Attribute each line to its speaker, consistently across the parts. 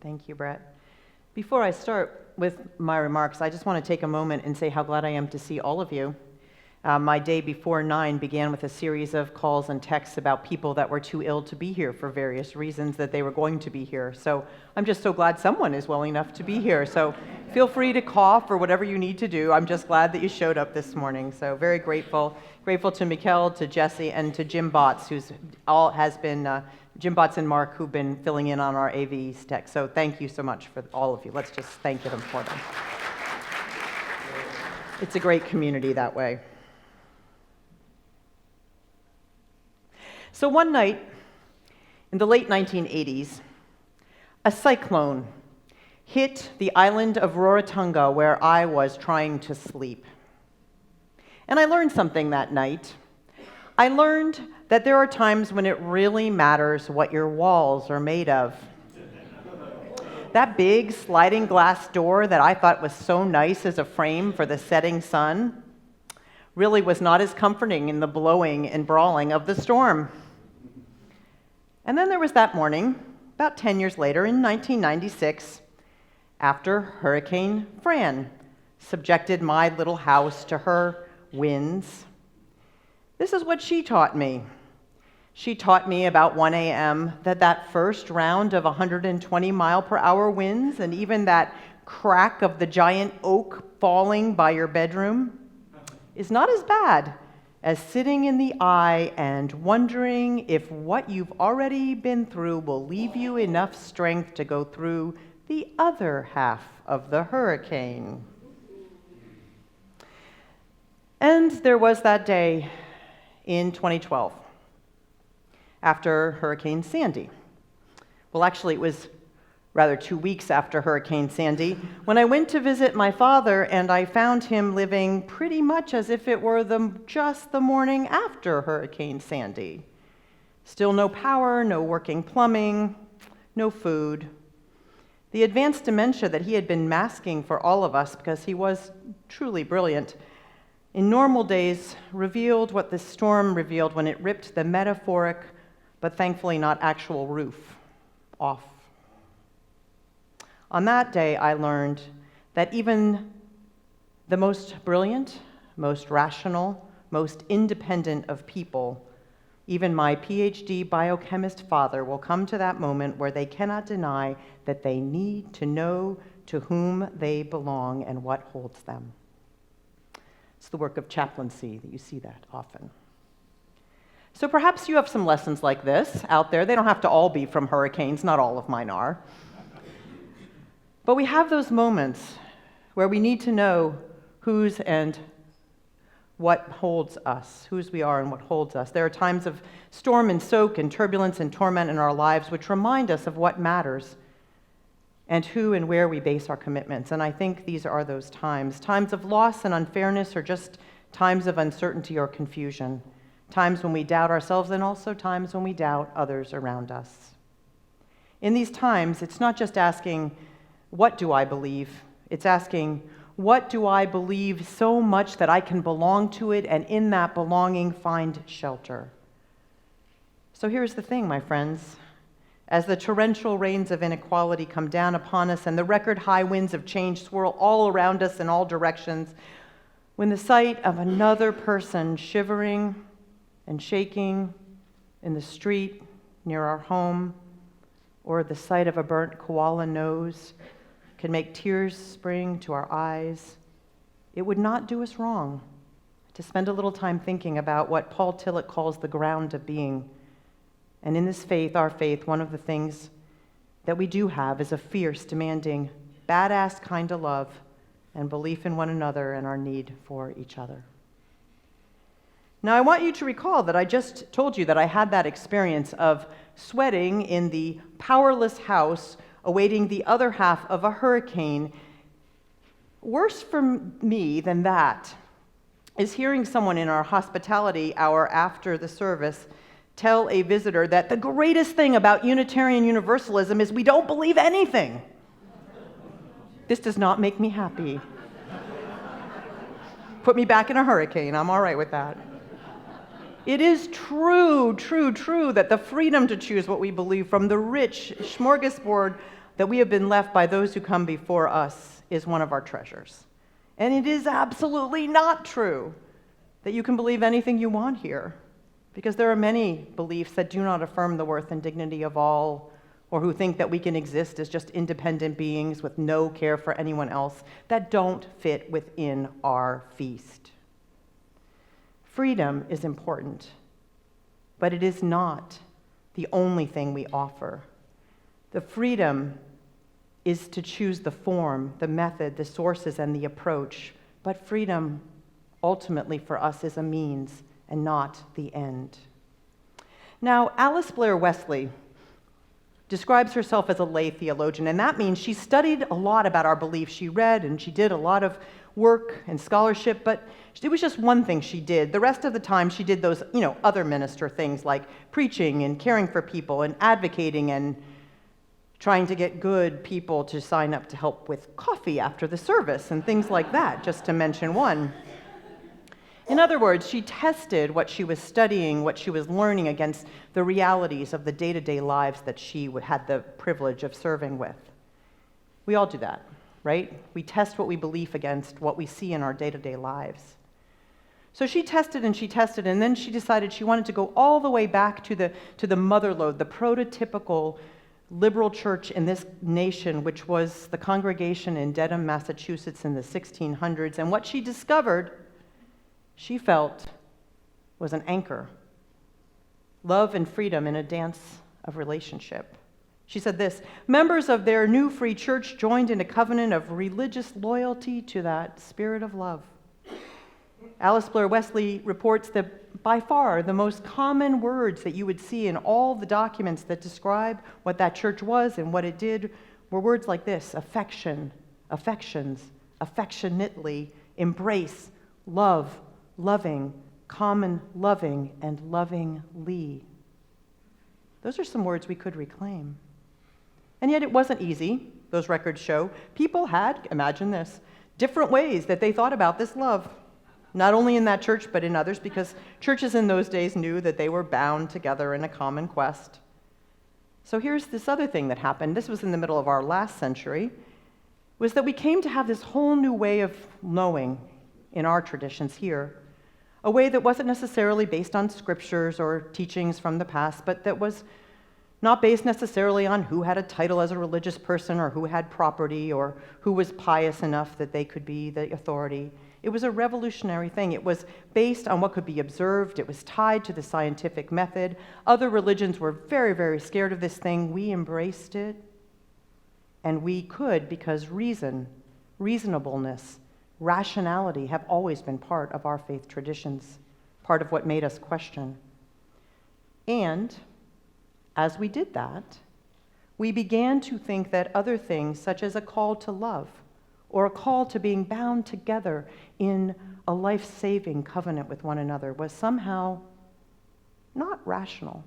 Speaker 1: Thank you, Brett. Before I start with my remarks, I just want to take a moment and say how glad I am to see all of you. My day before 9 began with a series of calls and texts about people that were too ill to be here for various reasons that they were going to be here. So I'm just so glad someone is well enough to be here. So feel free to cough or whatever you need to do. I'm just glad that you showed up this morning. So very grateful. Grateful to Mikkel, to Jesse, and to Jim Botts, Jim Botts and Mark, who've been filling in on our AV tech. So thank you so much for all of you. Let's just thank them for them. It's a great community that way. So one night in the late 1980s, a cyclone hit the island of Rarotonga where I was trying to sleep. And I learned something that night. I learned that there are times when it really matters what your walls are made of. That big sliding glass door that I thought was so nice as a frame for the setting sun really was not as comforting in the blowing and brawling of the storm. And then there was that morning, about 10 years later, in 1996, after Hurricane Fran subjected my little house to her winds. This is what she taught me. She taught me about 1 a.m. that first round of 120 mile per hour winds and even that crack of the giant oak falling by your bedroom is not as bad as sitting in the eye and wondering if what you've already been through will leave you enough strength to go through the other half of the hurricane. And there was that day in 2012, after Hurricane Sandy. Well, actually, it was rather 2 weeks after Hurricane Sandy, when I went to visit my father, and I found him living pretty much as if it were just the morning after Hurricane Sandy. Still no power, no working plumbing, no food. The advanced dementia that he had been masking for all of us, because he was truly brilliant, in normal days revealed what the storm revealed when it ripped the metaphoric, but thankfully not actual roof off. On that day, I learned that even the most brilliant, most rational, most independent of people, even my PhD biochemist father, will come to that moment where they cannot deny that they need to know to whom they belong and what holds them. It's the work of chaplaincy that you see that often. So perhaps you have some lessons like this out there. They don't have to all be from hurricanes. Not all of mine are. But we have those moments where we need to know whose and what holds us, whose we are and what holds us. There are times of storm and soak and turbulence and torment in our lives which remind us of what matters and who and where we base our commitments. And I think these are those times. Times of loss and unfairness, or just times of uncertainty or confusion. Times when we doubt ourselves, and also times when we doubt others around us. In these times, it's not just asking, what do I believe? It's asking, what do I believe so much that I can belong to it, and in that belonging find shelter? So here's the thing, my friends. As the torrential rains of inequality come down upon us and the record high winds of change swirl all around us in all directions, when the sight of another person shivering and shaking in the street near our home, or the sight of a burnt koala nose can make tears spring to our eyes, it would not do us wrong to spend a little time thinking about what Paul Tillich calls the ground of being. And in this faith, our faith, one of the things that we do have is a fierce, demanding, badass kind of love and belief in one another and our need for each other. Now, I want you to recall that I just told you that I had that experience of sweating in the powerless house awaiting the other half of a hurricane. Worse for me than that is hearing someone in our hospitality hour after the service tell a visitor that the greatest thing about Unitarian Universalism is we don't believe anything. This does not make me happy. Put me back in a hurricane. I'm all right with that. It is true that the freedom to choose what we believe from the rich smorgasbord that we have been left by those who come before us is one of our treasures. And it is absolutely not true that you can believe anything you want here, because there are many beliefs that do not affirm the worth and dignity of all, or who think that we can exist as just independent beings with no care for anyone else, that don't fit within our feast. Freedom is important, but it is not the only thing we offer. The freedom is to choose the form, the method, the sources, and the approach, but freedom ultimately for us is a means and not the end. Now, Alice Blair Wesley describes herself as a lay theologian, and that means she studied a lot about our beliefs. She read and she did a lot of work and scholarship, but it was just one thing she did. The rest of the time she did those, other minister things like preaching and caring for people and advocating and trying to get good people to sign up to help with coffee after the service and things like that, just to mention one. In other words, she tested what she was studying, what she was learning against the realities of the day-to-day lives that she had the privilege of serving with. We all do that, right? We test what we believe against what we see in our day-to-day lives. So she tested, and then she decided she wanted to go all the way back to the motherlode, the prototypical liberal church in this nation, which was the congregation in Dedham, Massachusetts in the 1600s. And what she discovered, she felt, was an anchor. Love and freedom in a dance of relationship. She said this: members of their new free church joined in a covenant of religious loyalty to that spirit of love. Alice Blair Wesley reports that by far the most common words that you would see in all the documents that describe what that church was and what it did were words like this: affection, affections, affectionately, embrace, love, loving, common loving, and lovingly. Those are some words we could reclaim. And yet it wasn't easy, those records show. People had, imagine this, different ways that they thought about this love. Not only in that church, but in others, because churches in those days knew that they were bound together in a common quest. So here's this other thing that happened. This was in the middle of our last century, was that we came to have this whole new way of knowing in our traditions here. A way that wasn't necessarily based on scriptures or teachings from the past, but that was not based necessarily on who had a title as a religious person or who had property or who was pious enough that they could be the authority. It was a revolutionary thing. It was based on what could be observed. It was tied to the scientific method. Other religions were very, very scared of this thing. We embraced it. And we could because reasonableness, rationality have always been part of our faith traditions, part of what made us question. And as we did that, we began to think that other things, such as a call to love or a call to being bound together in a life-saving covenant with one another, was somehow not rational.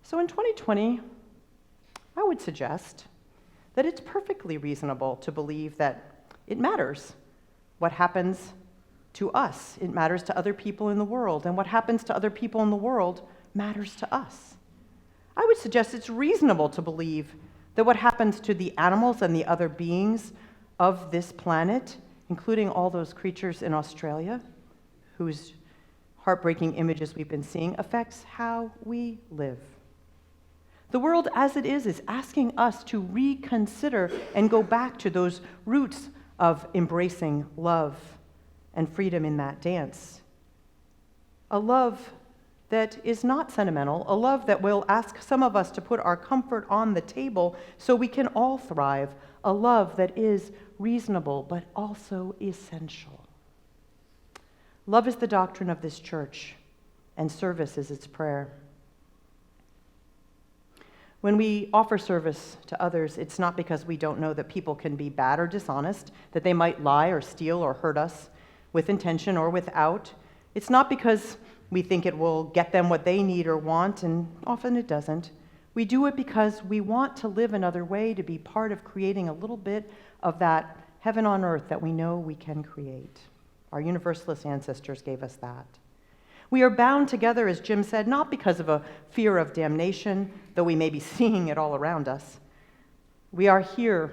Speaker 1: So in 2020, I would suggest that it's perfectly reasonable to believe that it matters what happens to us. It matters to other people in the world, and what happens to other people in the world matters to us. I would suggest it's reasonable to believe that what happens to the animals and the other beings of this planet, including all those creatures in Australia, whose heartbreaking images we've been seeing, affects how we live. The world as it is asking us to reconsider and go back to those roots of embracing love and freedom in that dance. A love that is not sentimental, a love that will ask some of us to put our comfort on the table so we can all thrive, a love that is reasonable but also essential. Love is the doctrine of this church, and service is its prayer. When we offer service to others, it's not because we don't know that people can be bad or dishonest, that they might lie or steal or hurt us with intention or without. It's not because we think it will get them what they need or want, and often it doesn't. We do it because we want to live another way, to be part of creating a little bit of that heaven on earth that we know we can create. Our Universalist ancestors gave us that. We are bound together, as Jim said, not because of a fear of damnation, though we may be seeing it all around us. We are here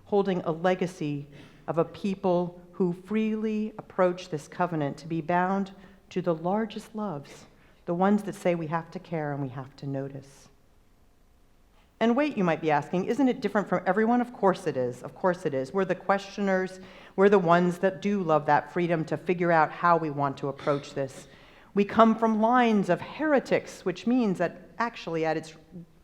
Speaker 1: holding a legacy of a people who freely approach this covenant to be bound to the largest loves, the ones that say we have to care and we have to notice. And wait, you might be asking, isn't it different from everyone? Of course it is. Of course it is. We're the questioners. We're the ones that do love that freedom to figure out how we want to approach this. We come from lines of heretics, which means that actually at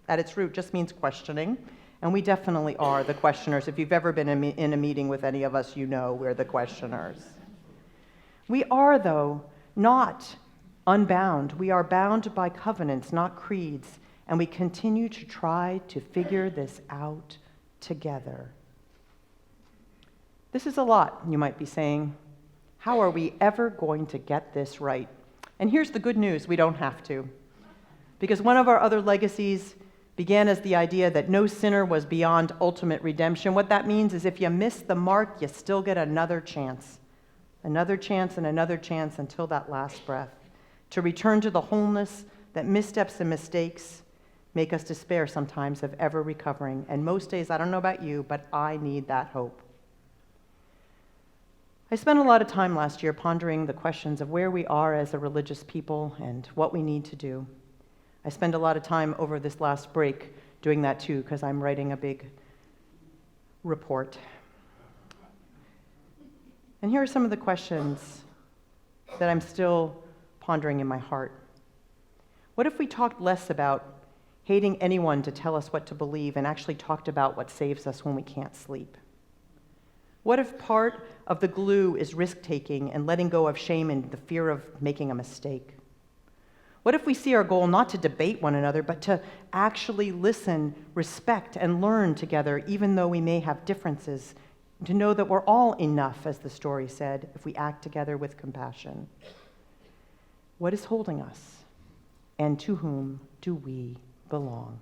Speaker 1: its root just means questioning. And we definitely are the questioners. If you've ever been in a meeting with any of us, you know we're the questioners. We are, though, not unbound. We are bound by covenants, not creeds. And we continue to try to figure this out together. This is a lot, you might be saying. How are we ever going to get this right? And here's the good news, we don't have to. Because one of our other legacies began as the idea that no sinner was beyond ultimate redemption. What that means is if you miss the mark, you still get another chance and another chance until that last breath, to return to the wholeness that missteps and mistakes make us despair sometimes of ever recovering. And most days, I don't know about you, but I need that hope. I spent a lot of time last year pondering the questions of where we are as a religious people and what we need to do. I spent a lot of time over this last break doing that too, because I'm writing a big report. And here are some of the questions that I'm still pondering in my heart. What if we talked less about hating anyone to tell us what to believe and actually talked about what saves us when we can't sleep? What if part of the glue is risk-taking and letting go of shame and the fear of making a mistake? What if we see our goal not to debate one another, but to actually listen, respect, and learn together, even though we may have differences, to know that we're all enough, as the story said, if we act together with compassion? What is holding us, and to whom do we belong?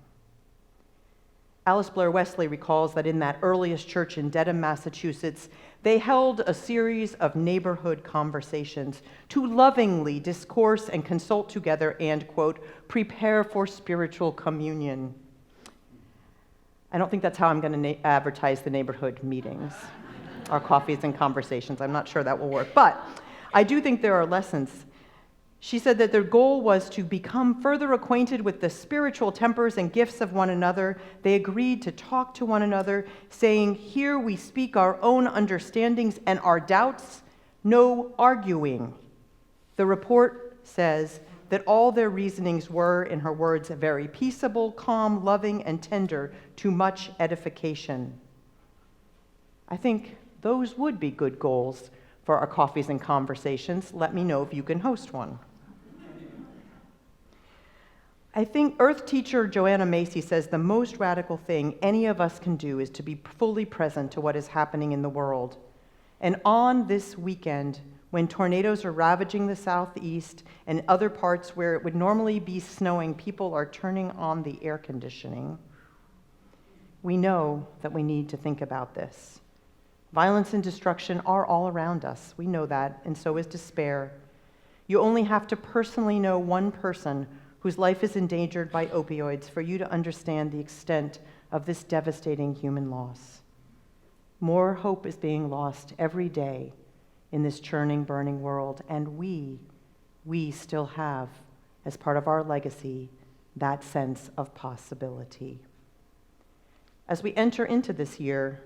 Speaker 1: Alice Blair Wesley recalls that in that earliest church in Dedham, Massachusetts, they held a series of neighborhood conversations to lovingly discourse and consult together and, quote, prepare for spiritual communion. I don't think that's how I'm going to advertise the neighborhood meetings, our coffees and conversations. I'm not sure that will work, but I do think there are lessons. She said that their goal was to become further acquainted with the spiritual tempers and gifts of one another. They agreed to talk to one another, saying, "Here we speak our own understandings and our doubts, no arguing." The report says that all their reasonings were, in her words, very peaceable, calm, loving, and tender, to much edification. I think those would be good goals for our coffees and conversations. Let me know if you can host one. I think Earth teacher Joanna Macy says the most radical thing any of us can do is to be fully present to what is happening in the world. And on this weekend, when tornadoes are ravaging the southeast and other parts where it would normally be snowing, people are turning on the air conditioning. We know that we need to think about this. Violence and destruction are all around us. We know that, and so is despair. You only have to personally know one person whose life is endangered by opioids for you to understand the extent of this devastating human loss. More hope is being lost every day in this churning, burning world, and we still have, as part of our legacy, that sense of possibility. As we enter into this year,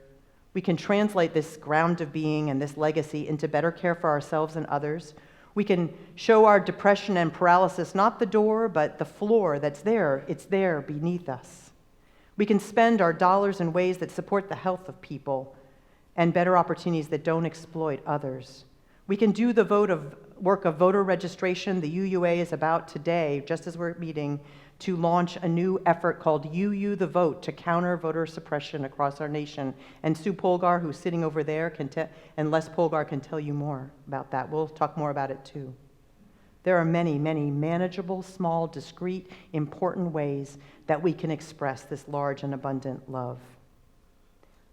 Speaker 1: we can translate this ground of being and this legacy into better care for ourselves and others. We can show our depression and paralysis not the door, but the floor that's there. It's there beneath us. We can spend our dollars in ways that support the health of people and better opportunities that don't exploit others. We can do the work of voter registration the UUA is about today, just as we're meeting, to launch a new effort called UU the Vote to counter voter suppression across our nation. And Sue Polgar, who's sitting over there, and Les Polgar can tell you more about that. We'll talk more about it too. There are many, many manageable, small, discrete, important ways that we can express this large and abundant love.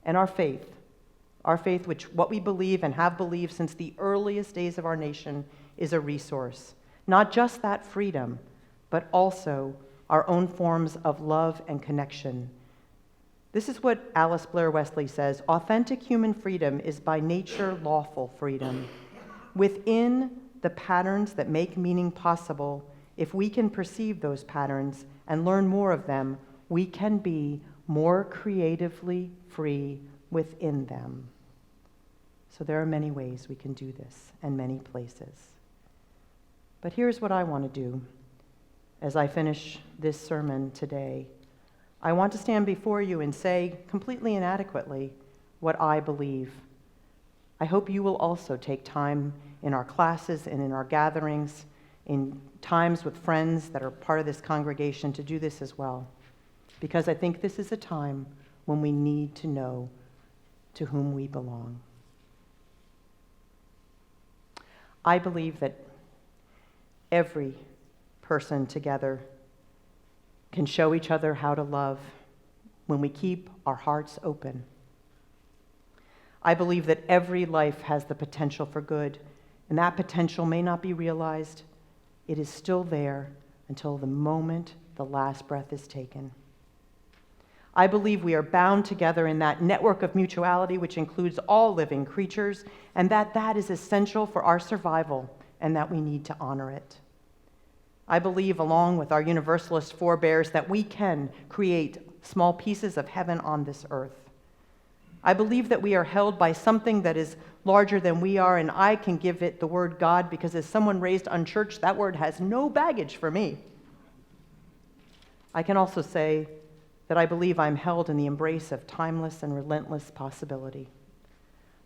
Speaker 1: And our faith, which what we believe and have believed since the earliest days of our nation, is a resource. Not just that freedom, but also our own forms of love and connection. This is what Alice Blair Wesley says: authentic human freedom is by nature lawful freedom. Within the patterns that make meaning possible, if we can perceive those patterns and learn more of them, we can be more creatively free within them. So there are many ways we can do this, and many places. But here's what I want to do as I finish this sermon today. I want to stand before you and say, completely inadequately, what I believe. I hope you will also take time in our classes and in our gatherings, in times with friends that are part of this congregation, to do this as well. Because I think this is a time when we need to know to whom we belong. I believe that every person together can show each other how to love when we keep our hearts open. I believe that every life has the potential for good, and that potential may not be realized. It is still there until the moment the last breath is taken. I believe we are bound together in that network of mutuality which includes all living creatures, and that is essential for our survival, and that we need to honor it. I believe, along with our universalist forebears, that we can create small pieces of heaven on this earth. I believe that we are held by something that is larger than we are, and I can give it the word God because, as someone raised unchurched, that word has no baggage for me. I can also say that I believe I'm held in the embrace of timeless and relentless possibility.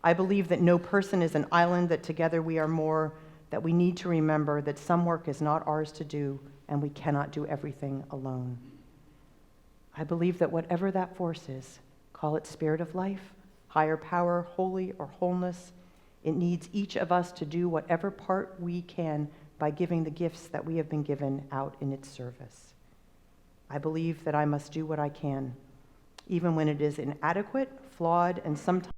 Speaker 1: I believe that no person is an island, that together we are more, that we need to remember that some work is not ours to do, and we cannot do everything alone. I believe that whatever that force is, call it spirit of life, higher power, holy, or wholeness, it needs each of us to do whatever part we can by giving the gifts that we have been given out in its service. I believe that I must do what I can, even when it is inadequate, flawed, and sometimes,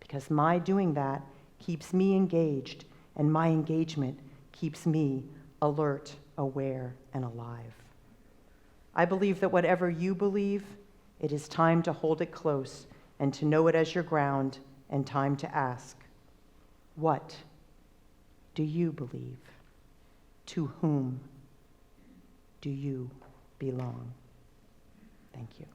Speaker 1: because my doing that keeps me engaged, and my engagement keeps me alert, aware, and alive. I believe that whatever you believe, it is time to hold it close and to know it as your ground, and time to ask, what do you believe? To whom do you belong? Thank you.